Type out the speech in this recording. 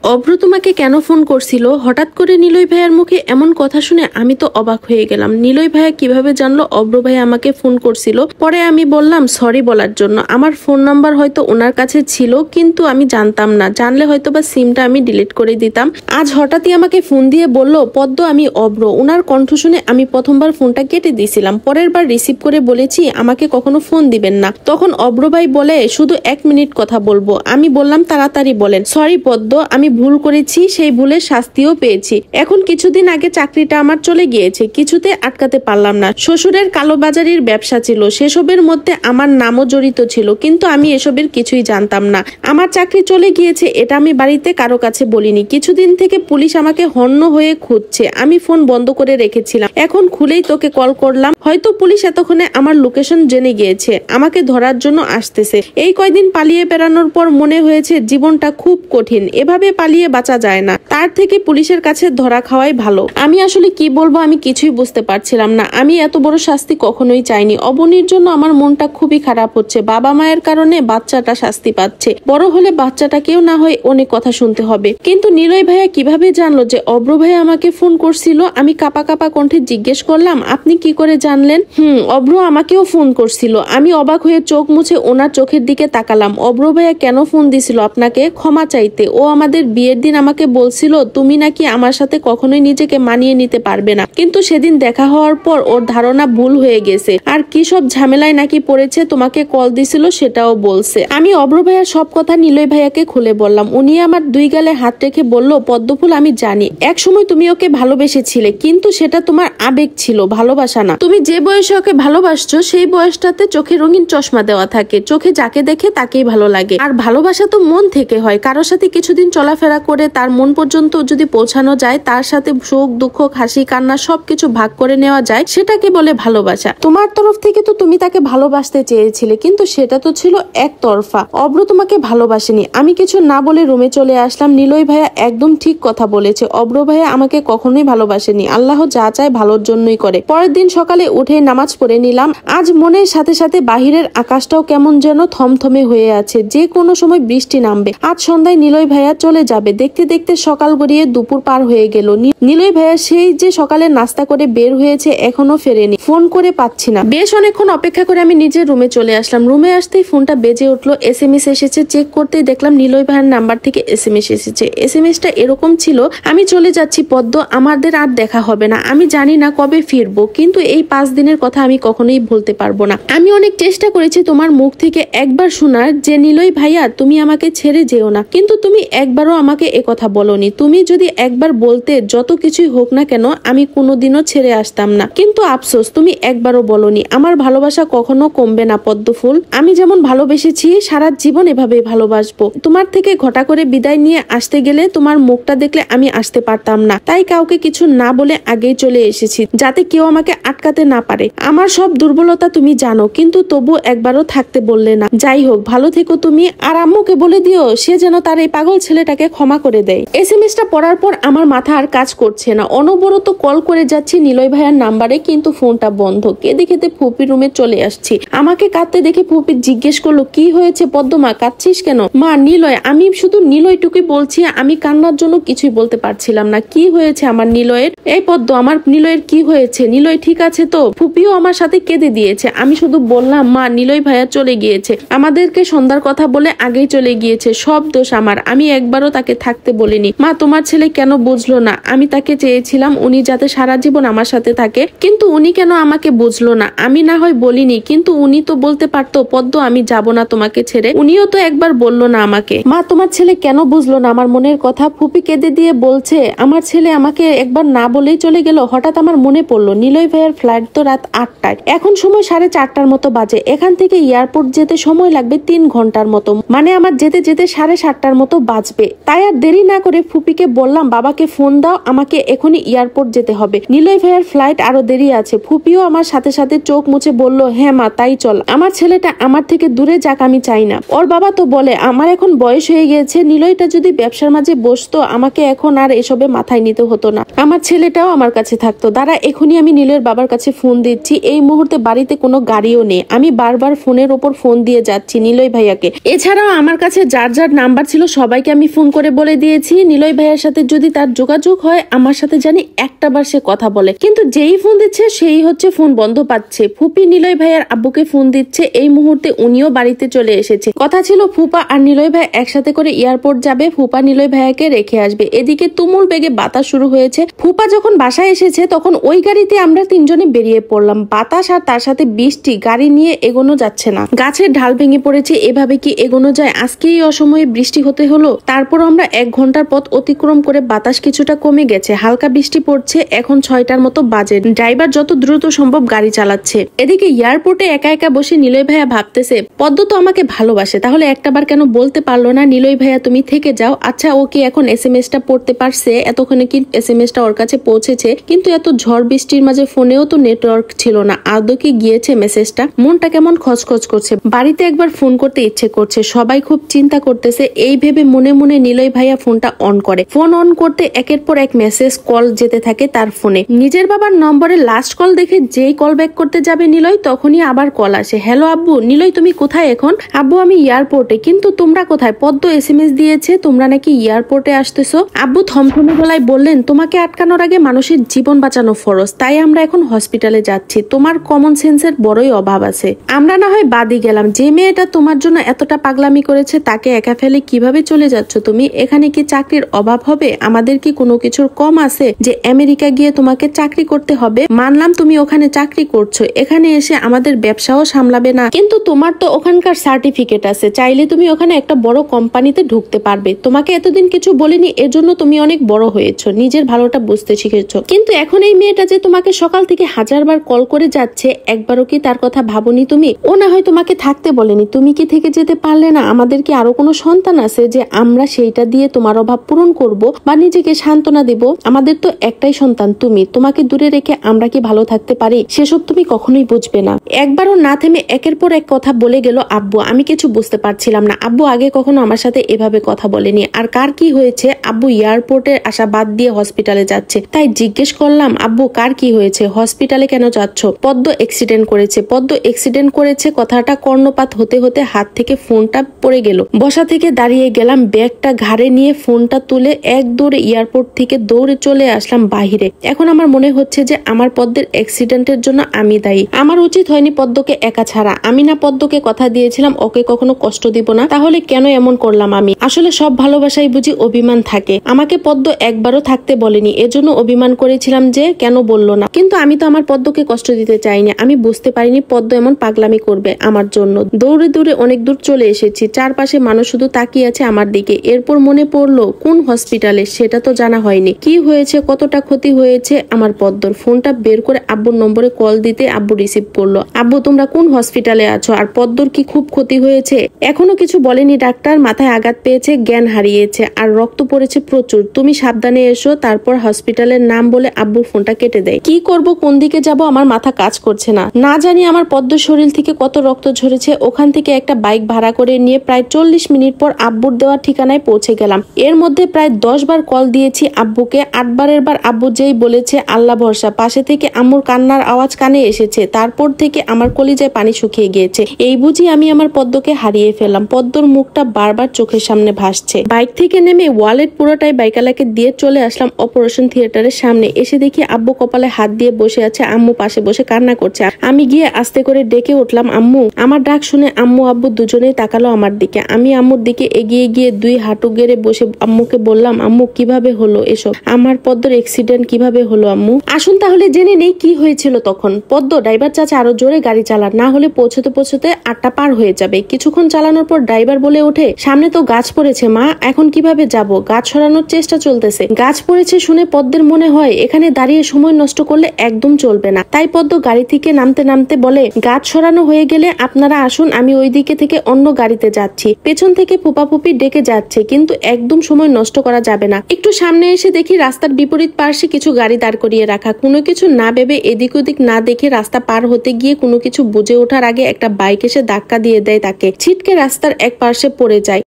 অভ্র তোমাকে কেন ফোন করছিল? হঠাৎ করে নিলয় ভাইয়ার মুখে এমন কথা শুনে আমি তো অবাক হয়ে গেলাম। নিলয় ভাইয়া কিভাবে জানলো অভ্র ভাইয়া আমাকে ফোন করছিল? পরে আমি বললাম সরি বলার জন্য। আমার ফোন নাম্বার হয়তো ওনার কাছে ছিল, কিন্তু আমি জানতাম না। জানলে হয়তো বা সিমটা আমি ডিলিট করে দিতাম। আজ হঠাৎই আমাকে ফোন দিয়ে বলল পদ্ম আমি অভ্র। ওনার কণ্ঠ শুনে আমি প্রথমবার ফোনটা কেটে দিয়েছিলাম। পরের বার রিসিভ করে বলেছি আমাকে কখনো ফোন দিবেন না। তখন অভ্র ভাই বলে শুধু 1 মিনিট কথা বলবো। আমি বললাম তাড়াতাড়ি বলেন। সরি পদ্ম, আমি ভুল করেছি, সেই ভুলের শাস্তিও পেয়েছি। এখন কিছুদিন আগে চাকরিটা আমার চলে গিয়েছে, কিছুতে আটকাতে পারলাম না। শ্বশুরের কালোবাজারির ব্যবসা ছিল, সেসবের মধ্যে আমার নামও জড়িত ছিল, কিন্তু আমি এসবের কিছুই জানতাম না। আমার চাকরি চলে গিয়েছে এটা আমি বাড়িতে কারো কাছে বলিনি। কিছুদিন থেকে পুলিশ আমাকে হন্য হয়ে খুঁজছে। আমি ফোন বন্ধ করে রেখেছিলাম, এখন খুলেই তোকে কল করলাম। হয়তো পুলিশ এতক্ষণে আমার লোকেশন জেনে গিয়েছে, আমাকে ধরার জন্য আসতেছে। এই কয়দিন পালিয়ে বেড়ানোর পর মনে হয়েছে জীবনটা খুব কঠিন, এভাবে পালিয়ে বাঁচা যায় না। তার থেকে পুলিশের কাছে ধরা খাওয়াই ভালো। আমি আসলে কি বলবো আমি কিছুই বুঝতে পারছিলাম না। আমি এত বড় শাস্তি কখনোই চাইনি। অবনীর জন্য আমার মনটা খুবই খারাপ হচ্ছে। বাবা মায়ের কারণে বাচ্চাটা শাস্তি পাচ্ছে। বড় হলে বাচ্চাটাকেও না হয় অনেক কথা শুনতে হবে। কিন্তু নিলয় ভাইয়া কিভাবে জানলো যে অভ্র ভাইয়া আমাকে ফোন করছিল? আমি কাপা কাপা কণ্ঠে জিজ্ঞেস করলাম আপনি কি করে জানলেন? অভ্র আমাকেও ফোন করছিল। আমি অবাক হয়ে চোখ মুছে ওনার চোখের দিকে তাকালাম। অভ্র ভাইয়া কেন ফোন দিছিল আপনাকে? ক্ষমা চাইতে। ও আমাদের বিয়ের দিন আমাকে বলছিল তুমি নাকি আমার সাথে কখনোই নিজেকে মানিয়ে নিতে পারবে না, কিন্তু সেদিন দেখা হওয়ার পর ওর ধারণা ভুল হয়ে গেছে। আর কি সব ঝামেলায় নাকি পড়েছে, তোমাকে কল দিছিল সেটাও বলছে। আমি অভ্র ভাইয়ার সব কথা নিলয় ভাইয়াকে খুলে বললাম। উনি আমার 2 গালে হাত রেখে বলল পদ্মফুল আমি জানি এক সময় তুমি ওকে ভালোবেসেছিলে, কিন্তু সেটা তোমার আবেগ ছিল, ভালোবাসা না। তুমি যে বয়সে ওকে ভালোবাসছো সেই বয়সটাতে চোখে রঙিন চশমা দেওয়া থাকে, চোখে যাকে দেখে তাকেই ভালো লাগে। আর ভালোবাসা তো মন থেকে হয়। কারোর সাথে কিছুদিন চলাফেরা করে তার মন পর্যন্ত যদি পৌঁছানো যায়, তার সাথে সুখ দুঃখ হাসি কান্না সবকিছু ভাগ করে নেওয়া যায়, সেটাকে বলে ভালোবাসা। তোমার তরফ থেকে তো তুমি তাকে ভালোবাসতে চেয়েছিলে, কিন্তু সেটা তো ছিল একতরফা। অভ্র তোমাকে ভালোবাসেনি। আমি কিছু না বলে রুমে চলে আসলাম। নিলয় ভাইয়া একদম ঠিক কথা বলেছে। অভ্র ভাইয়া আমাকে কখনোই ভালোবাসেনি। আল্লাহ যা চায় ভালোর জন্যই করে। পরের দিন সকালে উঠে নামাজ পড়ে নিলাম। আজ মনের সাথে সাথে বাহিরের আকাশটাও কেমন যেন থমথমে হয়ে আছে, যে কোনো সময় বৃষ্টি নামবে। আজ সন্ধ্যায় নিলয় ভাইয়া চলে যাবে। দেখতে দেখতে সকাল গড়িয়ে দুপুর পার হয়ে গেল। নিলয় ভাইয়া সেই যে সকালে নাস্তা করে বের হয়েছে এখনো ফেরেনি। ফোন করে পাচ্ছি না। বেশ অনেকক্ষণ অপেক্ষা করে আমি নিজের রুমে চলে আসলাম। রুমে আসতেই ফোনটা বেজে উঠলো। SMS এসেছে। চেক করতেই দেখলাম নিলয় ভাইয়ের নাম্বার থেকে SMS এসেছে। SMSটা এরকম ছিল, আমি চলে যাচ্ছি পদ্ম, আমাদের আর দেখা হবে না। আমি জানি না কবে ফিরবো, কিন্তু এই 5 দিনের কথা আমি কখনোই ভুলতে পারবো না। আমি অনেক চেষ্টা করেছি তোমার মুখ থেকে একবার শোনার যে নিলয় ভাইয়া তুমি আমাকে ছেড়ে যেও না, কিন্তু তুমি একবারও আমাকে কথা বলনি। তুমি যদি একবার বলতে যত কিছুই হোক না কেন আমি কোনোদিনও ছেড়ে আসতাম না, কিন্তু আফসোস তুমি একবারও বলনি। আমার ভালোবাসা কখনো কমবে না পদ্মফুল। আমি যেমন ভালোবেসেছি সারা জীবন এভাবে ভালোবাসবো। তোমার থেকে ঘটা করে বিদায় নিয়ে আসতে গেলে তোমার মুখটা দেখলে আমি আসতে পারতাম না, তাই কাউকে কিছু না বলে আগেই চলে এসেছি, যাতে কেউ আমাকে আটকাতে না পারে। আমার সব দুর্বলতা তুমি জানো, কিন্তু তবু একবারও থাকতে বললে না। যাই হোক ভালো থেকো তুমি। আর আম্মুকে বলে দিও সে যেন তার এই পাগল ছেলেটাকে ক্ষমা করে দেয়। SMSটা পড়ার পর আমার মাথা আর কাজ করছে না। অনবরত কল করে যাচ্ছি নিলয় ভাইয়ার নাম্বারে, কিন্তু ফোনটা বন্ধ। কেঁদে কেঁদে ফুপির রুমে চলে আসছি। আমাকে কাঁদতে দেখে ফুপি জিজ্ঞেস করলো কি হয়েছে পদ্মমা, কাঁদছিস কেন? মা নিলয়, আমি শুধু নিলয়টুকুই বলছি। আমি কান্নার জন্য কিছুই বলতে পারছিলাম না। কি হয়েছে আমার নিলয়ের? এই পদ্ম আমার নিলয়ের কি হয়েছে? নিলয় ঠিক আছে তো? ফুপিও আমার সাথে কেঁদে দিয়েছে। আমি শুধু বললাম মা নিলয় ভাইয়া চলে গিয়েছে, আমাদেরকে সন্ধ্যার কথা বলে আগেই চলে গিয়েছে, সব দোষ আমার। আমি একবারও তাকে থাকতে বলিনি। মা তোমার ছেলে কেন বুঝলো না? আমি তাকে চেয়েছিলাম উনি যাতে সারা জীবন আমার সাথে থাকে, কিন্তু উনি কেন আমাকে বুঝলো না? আমি না হয় বলিনি, কিন্তু উনি তো বলতে পারতো পদ্ম আমি যাব না তোমাকে ছেড়ে। উনিও তো একবার বললো না আমাকে। মা তোমার ছেলে কেন বুঝলো না আমার মনের কথা? ফুপি কেঁদে দিয়ে বলছে আমার ছেলে আমাকে একবার না বলেই চলে গেল। হঠাৎ আমার মনে পড়লো নিলয় ভাইয়ের ফ্লাইট তো রাত 8টায়, এখন সময় 4:30টার মতো বাজে। এখান থেকে এয়ারপোর্ট যেতে সময় লাগবে 3 ঘন্টার মতো, মানে আমার যেতে যেতে 7:30টার মতো বাজবে। তাই আর দেরি না করে ফুপিকে বললাম বাবাকে ফোন দাও, আমাকে এখনই এয়ারপোর্ট যেতে হবে। নিলয় ভাইয়ের ফ্লাইট আরো দেরি আছে। ফুপিও আমার সাথে সাথে চোখ মুছে বলল হ্যাঁ মা তাই চল। আমার ছেলেটা আমার থেকে দূরে যাক আমি চাই না। ওর বাবা তো বলে আমার এখন বয়স হয়ে গিয়েছে, নিলয়টা যদি ব্যবসার মাঝে বসতো আমাকে এখন আর এসবে মাথায় নিতে হতো না, আমার ছেলেটাও আমার কাছে থাকতো। দাঁড়া এখনই আমি নিলয়ের বাবার কাছে ফোন দিচ্ছি। এই মুহূর্তে বাড়িতে কোনো গাড়িও নেই। আমি বারবার ফোনের ওপর ফোন দিয়ে যাচ্ছি নিলয় ভাইয়াকে। এছাড়াও আমার কাছে যার যার নাম্বার ছিল সবাইকে আমি ফোন করে বলে দিয়েছি নিলয় ভাইয়ের সাথে যদি তার যোগাযোগ হয় আমার সাথে জানি একটাবার সে কথা বলে, কিন্তু যেই ফোন দিচ্ছে সেই হচ্ছে ফোন বন্ধ পাচ্ছে। ফুপি নিলয় ভাইয়ের আব্বুকে ফোন দিচ্ছে, এই মুহূর্তে উনিও বাড়িতে চলে এসেছে। কথা ছিল ফুপা আর নিলয় ভাই একসাথে করে এয়ারপোর্ট যাবে, ফুপা নিলয় ভাইয়াকে রেখে আসবে। এদিকে তুমুল বেগে বাতাস শুরু হয়েছে। ফুপা যখন বাসায় এসেছে তখন ওই গাড়িতে আমরা তিনজনে বেরিয়ে পড়লাম। বাতাস আর তার সাথে বৃষ্টি, গাড়ি নিয়ে এগোনো যাচ্ছে না। গাছের ঢাল ভেঙে পড়েছে, এভাবে কি এগোনো যায়? আজকেই অসময়ে বৃষ্টি হতে হলো। তারপর আমরা 1 ঘন্টার পথ অতিক্রম করে বাতাস কিছুটা কমে গেছে, হালকা বৃষ্টি পড়ছে। এখন 6টার মতো বাজে। ড্রাইভার যত দ্রুত সম্ভব গাড়ি চালাচ্ছে। এদিকে এয়ারপোর্টে একা একা বসে নিলয় ভাইয়া ভাবতেছে পদ্ম তো আমাকে ভালোবাসে, তাহলে একটাবার কেন বলতে পারলো না নিলয় ভাইয়া তুমি থেকে যাও। আচ্ছা ও কি এখন SMS-টা পড়তে পারছে? এতক্ষণে কি SMS-টা ওর কাছে পৌঁছেছে? কিন্তু এত ঝড় বৃষ্টির মাঝে ফোনেও তো নেটওয়ার্ক ছিল না। আদৌ কি গিয়েছে মেসেজটা? মনটা কেমন খচখচ করছে। বাড়িতে একবার ফোন করতে ইচ্ছে করছে। সবাই খুব চিন্তা করতেছে। এই ভেবে মনে মনে নিলয় ভাইয়া ফোনটা অন করে। ফোন অন করতে একের পর এক মেসেজ কল যেতে থাকে তার ফোনে। নিজের বাবার নম্বরে লাস্ট কল দেখে যেই কল ব্যাক করতে যাবে নিলয়, তখনই আবার কল আসে। হ্যালো আব্বু। নিলয় তুমি কোথায় এখন? আব্বু আমি এয়ারপোর্টে। কিন্তু তোমরা কোথায়? পদ্ম SMS দিয়েছে তোমরা নাকি এয়ারপোর্টে আসতেছো। আব্বু থমথমে গলায় বললেন তোমাকে আটকানোর আগে মানুষের জীবন বাঁচানো ফরজ, তাই আমরা এখন হসপিটালে যাচ্ছি। তোমার কমন সেন্সের বড়ই অভাব আছে। আমরা না হয় বাদই গেলাম, যে মেয়েটা তোমার জন্য এতটা পাগলামি করেছে তাকে একা ফেলে কিভাবে চলে যাচ্ছ তুমি? এখানে কি চাকরির অভাব হবে? আমাদের কি কোনো কিছুর কম আছে যে আমেরিকা গিয়ে তোমাকে চাকরি করতে হবে? মানলাম তুমি ওখানে চাকরি করছো, এখানে এসে আমাদের ব্যবসাও সামলাবে না, কিন্তু তোমার তো ওখানকার সার্টিফিকেট আছে, চাইলে তুমি ওখানে একটা বড় কোম্পানিতে ঢুকতে পারবে। তোমাকে এতদিন কিছু বলিনি, এজন্য তুমি অনেক বড় হয়েছো, নিজের ভালোটা বুঝতে শিখেছো। কিন্তু এখন এই মেয়েটা যে তোমাকে সকাল থেকে 1000বার কল করে যাচ্ছে, একবারও কি তার কথা ভাবনি তুমি? ও না হয় তোমাকে থাকতে বলেনি, তুমি কি থেকে যেতে পারলে না? আমাদের কি আরো কোনো সন্তান আছে যে আমরা সেইটা দিয়ে তোমার অভাব পূরণ করব বা নিজেকে সান্ত্বনা দিব? আমাদের তো একটাই সন্তান তুমি, তোমাকে দূরে রেখে আমরা কি ভালো থাকতে পারি? সেসব তুমি কখনোই বুঝবে না। একবারও না থেমে একের পর এক কথা বলে গেল আব্বু। আমি কিছু বুঝতে পারছিলাম না। আব্বু আগে কখনো আমার সাথে এভাবে কথা বলেনি। আর কার কি হয়েছে? আব্বু এয়ারপোর্টে আসা বাদ দিয়ে হসপিটালে যাচ্ছে, তাই জিজ্ঞেস করলাম আব্বু কার কি হয়েছে, হসপিটালে কেন যাচ্ছ? পদ্ম অ্যাক্সিডেন্ট করেছে। পদ্ম অ্যাক্সিডেন্ট করেছে কথাটা কর্ণপাত হতে হতে হাত থেকে ফোনটা পড়ে গেল। বসা থেকে দাঁড়িয়ে গেলাম, ব্যাগটা ঘাড়ে নিয়ে ফোনটা তুলে এক দৌড়ে এয়ারপোর্ট থেকে দৌড়ে চলে আসলাম বাহিরে। এখন আমার মনে হচ্ছে যে আমার পদ্মের অ্যাক্সিডেন্টের জন্য আমি দায়ী। আমার উচিত হয়নি পদ্মকে একা ছাড়া। আমি না পদ্মকে কথা দিয়েছিলাম ওকে কখনো কষ্ট দিব না, তাহলে কেন এমন করলাম আমি? আসলে সব ভালোবাসাই বুঝি অভিমান থাকে। আমাকে পদ্ম একবারও থাকতে বলেনি, এজন্য অভিমান করেছিলাম যে কেন বললো না। কিন্তু আমি তো আমার পদ্মকে কষ্ট দিতে চাইনি। আমি বুঝতে পারিনি পদ্ম এমন পাগলামি করবে আমার জন্য। দৌড়ে দৌড়ে অনেক দূর চলে এসেছি, চারপাশে মানুষ শুধু তাকিয়ে আছে আমার দিকে। এরপর মনে পড়লো কোন হসপিটালে সেটা তো জানা হয়নি। কি হয়েছে, কতটা ক্ষতি হয়েছে আমার পদ্মর? ফোনটা বের করে আব্বুর নম্বরে কল দিতে আব্বু রিসিভ করলো। আব্বু তোমরা কোন হসপিটালে আছো আর পদ্মর কি খুব ক্ষতি হয়েছে? এখনো কিছু বলেনি ডাক্তার, মাথায় আঘাত পেয়েছে, জ্ঞান হারিয়েছে আর রক্ত পড়েছে প্রচুর। তুমি সাবধানে এসো। তারপর হসপিটালের নাম বলে আব্বুর ফোনটা কেটে দেয়। কি করব, কোন দিকে যাব আমার মাথা কাজ করছে না। না জানি আমার পদ্মর শরীর থেকে কত রক্ত ঝরেছে। ওখান থেকে একটা বাইক ভাড়া করে নিয়ে প্রায় 40 মিনিট পর আব্বুর দেওয়া ঠিকানায় পৌঁছে গেলাম। এর মধ্যে প্রায় 10 বার কল দিয়েছি আব্বুকে। 8 বারের বার আব্বু যেই বলেছে আল্লাহ ভরসা, পাশে থেকে আম্মুর কান্নার আওয়াজ কানে এসেছে। তারপর থেকে আমার কলিজায় পানি শুকিয়ে গিয়েছে। এই বুঝি আমি আমার পদ্মকে হারিয়ে ফেললাম। পদ্মর মুখটা বারবার চোখের সামনে ভাসছে। বাইক থেকে নেমে ওয়ালেট পুরোটাই বাইকালাকে দিয়ে চলে আসলাম অপারেশন থিয়েটারের সামনে। এসে দেখি আব্বু কপালে হাত দিয়ে বসে আছে, আম্মু পাশে বসে কান্না করছে। আমি গিয়ে আস্তে করে ডেকে উঠলাম আম্মু। আমার ডাক শুনে আম্মু আব্বু দুজনেই তাকালো আমার দিকে। আমি আম্মুর দিকে এগিয়ে গিয়ে 2 হাঁটু গেড়ে বসে আম্মুকে বললাম আম্মু কিভাবে হলো এসব? আমার পদ্মর অ্যাক্সিডেন্ট কিভাবে হলো আম্মু? আসুন তাহলে জেনে নেই কি হয়েছিল তখন। পদ্ম ড্রাইভার চাচা আরো জোরে গাড়ি চালান, না হলে পৌঁছতে পৌঁছতে 8টা পার হয়ে যাবে। কিছুক্ষণ চালানোর পর ড্রাইভার বলে ওঠে সামনে তো গাছ পড়েছে মা, এখন কিভাবে যাব? গাছ সরানোর চেষ্টা চলতেছে। গাছ পড়েছে শুনে পদ্মের মনে হয় এখানে দাঁড়িয়ে সময় নষ্ট করলে একদম চলবে না। তাই পদ্ম গাড়ি থেকে নামতে নামতে বলে গাছ সরানো হয়ে গেলে আপনারা আসুন, আমি ওই দিকে থেকে অন্য গাড়িতে যাচ্ছি। পেছন থেকে ফুপাফুপি ডেকে যাচ্ছে, কিন্তু একদম সময় নষ্ট করা যাবে না। একটু সামনে এসে দেখি রাস্তার বিপরীত পার্শ্বে কিছু গাড়ি দাঁড় করিয়ে রাখা। কোনো কিছু না ভেবে এদিক ওদিক না দেখে রাস্তা পার হতে গিয়ে কোনো কিছু বুঝে ওঠার আগে একটা বাইক এসে ধাক্কা দিয়ে দেয় তাকে। ছিটকে রাস্তার এক পার্শ্বে পড়ে যায়।